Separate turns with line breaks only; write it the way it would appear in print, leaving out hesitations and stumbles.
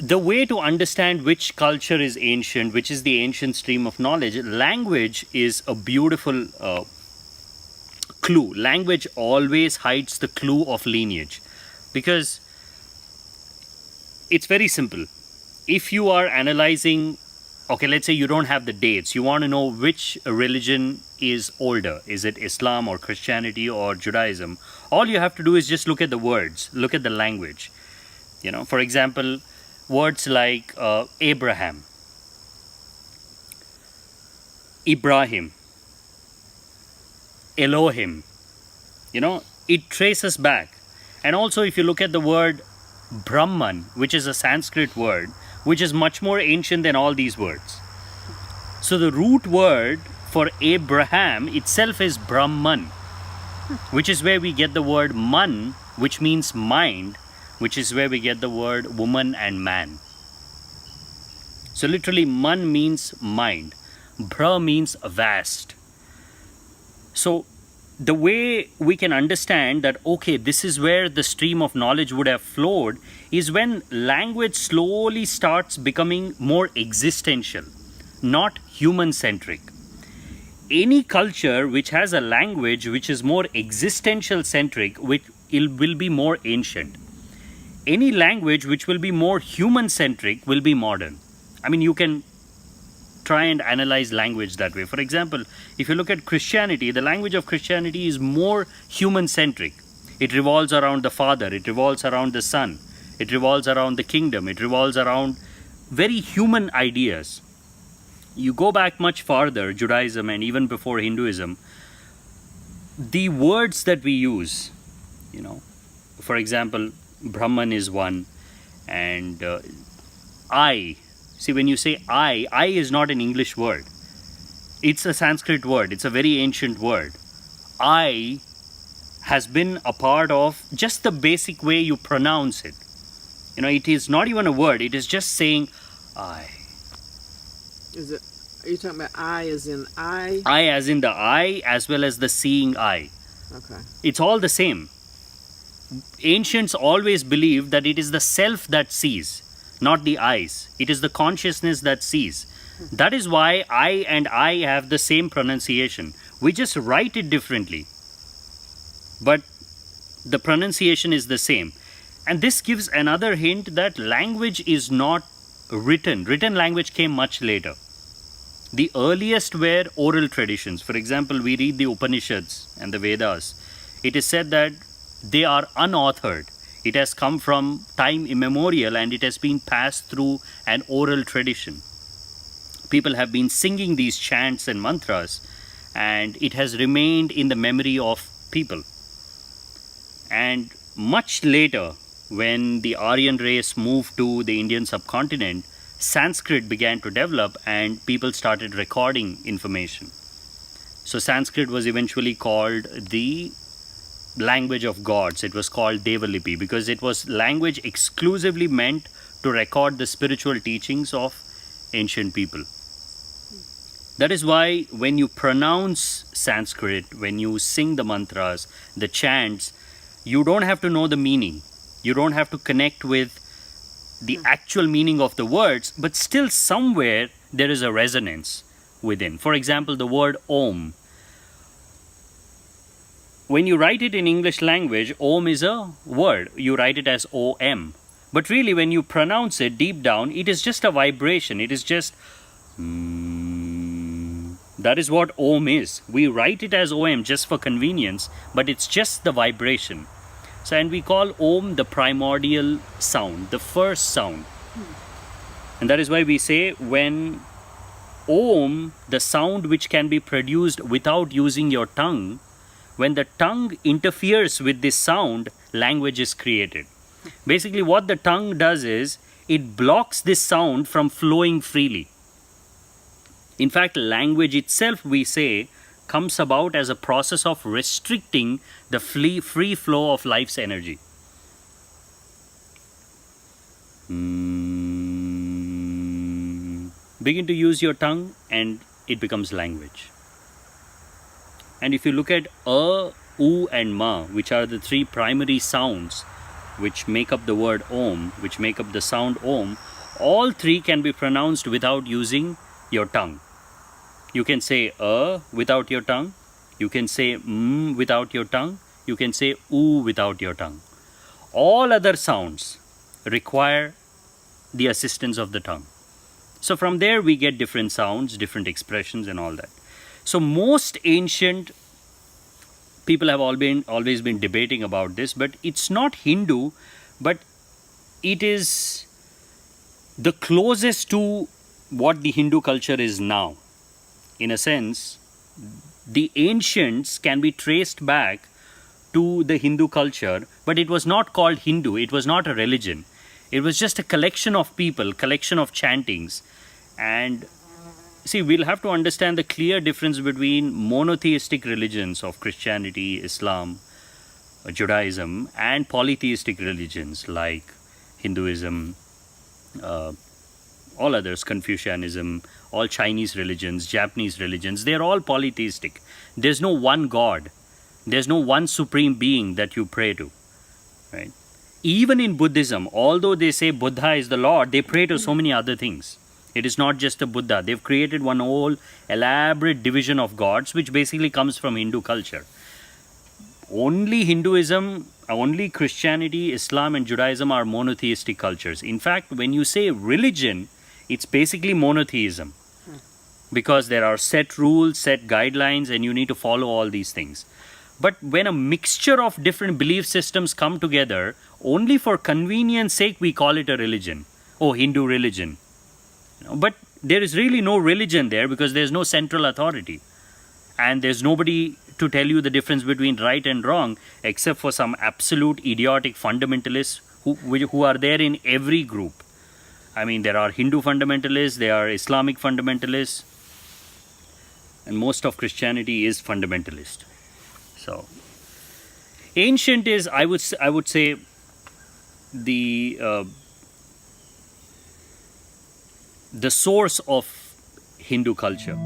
the way to understand which culture is ancient, which is the ancient stream of knowledge, language is a beautiful clue. Language always hides the clue of lineage, because it's very simple. If you are analyzing, okay, let's say you don't have the dates, you want to know which religion is older, is it Islam or Christianity or Judaism, all you have to do is just look at the words, look at the language. For example, words like Abraham, Ibrahim, Elohim, it traces back. And also if you look at the word Brahman, which is a Sanskrit word, which is much more ancient than all these words. So the root word for Abraham itself is Brahman, which is where we get the word man, which means mind, which is where we get the word woman and man. So literally man means mind, Bra means vast. So the way we can understand that, okay, this is where the stream of knowledge would have flowed, is when language slowly starts becoming more existential, not human-centric. Any culture which has a language which is more existential-centric will be more ancient. Any language which will be more human-centric will be modern. I mean, you can try and analyze language that way. For example, if you look at Christianity, the language of Christianity is more human-centric. It revolves around the Father, it revolves around the Son, it revolves around the kingdom, it revolves around very human ideas. You go back much farther, Judaism and even before Hinduism, the words that we use, for example, Brahman is one, and I. See, when you say I is not an English word. It's a Sanskrit word. It's a very ancient word. I has been a part of just the basic way you pronounce it. It is not even a word. It is just saying I.
Are you talking about I as in I?
I as in the eye, as well as the seeing eye.
Okay.
It's all the same. Ancients always believed that it is the self that sees, not the eyes. It is the consciousness that sees. That is why I and I have the same pronunciation. We just write it differently, but the pronunciation is the same. And this gives another hint that language is not written. Written language came much later. The earliest were oral traditions. For example, we read the Upanishads and the Vedas. It is said that they are unauthored. It has come from time immemorial and it has been passed through an oral tradition. People have been singing these chants and mantras, and it has remained in the memory of people. And much later, when the Aryan race moved to the Indian subcontinent, Sanskrit began to develop and people started recording information. So Sanskrit was eventually called the language of gods. It was called Devalipi because it was language exclusively meant to record the spiritual teachings of ancient people. That is why when you pronounce Sanskrit, when you sing the mantras, the chants, you don't have to know the meaning. You don't have to connect with the actual meaning of the words, but still somewhere there is a resonance within. For example, the word Om. When you write it in English language, Om is a word. You write it as O-M. But really, when you pronounce it deep down, it is just a vibration. It is just... That is what Om is. We write it as O-M just for convenience, but it's just the vibration. So, and we call Om the primordial sound, the first sound. And that is why we say when Om, the sound which can be produced without using your tongue, when the tongue interferes with this sound, language is created. Basically, what the tongue does is, it blocks this sound from flowing freely. In fact, language itself, we say, comes about as a process of restricting the free flow of life's energy. Begin to use your tongue and it becomes language. And if you look at U and Ma, which are the three primary sounds which make up the word Om, which make up the sound Om, All three can be pronounced without using your tongue. You can say without your tongue. You can say without your tongue. You can say oo without your tongue. All other sounds require the assistance of the tongue. So from there we get different sounds, different expressions and all that. So most ancient people have always been debating about this, but it's not Hindu, but it is the closest to what the Hindu culture is now. In a sense, the ancients can be traced back to the Hindu culture, but it was not called Hindu, it was not a religion. It was just a collection of people, collection of chantings. And see, we'll have to understand the clear difference between monotheistic religions of Christianity, Islam, Judaism, and polytheistic religions like Hinduism, all others, Confucianism, all Chinese religions, Japanese religions. They're all polytheistic. There's no one God. There's no one supreme being that you pray to, right? Even in Buddhism, although they say Buddha is the Lord, they pray to so many other things. It is not just a Buddha. They've created one whole elaborate division of gods, which basically comes from Hindu culture. Only Hinduism, only Christianity, Islam, and Judaism are monotheistic cultures. In fact, when you say religion, it's basically monotheism, because there are set rules, set guidelines, and you need to follow all these things. But when a mixture of different belief systems come together, only for convenience sake, we call it a religion. Oh, Hindu religion. But there is really no religion there, because there's no central authority. And there's nobody to tell you the difference between right and wrong, except for some absolute idiotic fundamentalists who are there in every group. I mean, there are Hindu fundamentalists, there are Islamic fundamentalists, and most of Christianity is fundamentalist. So, ancient is, I would say, the source of Hindu culture.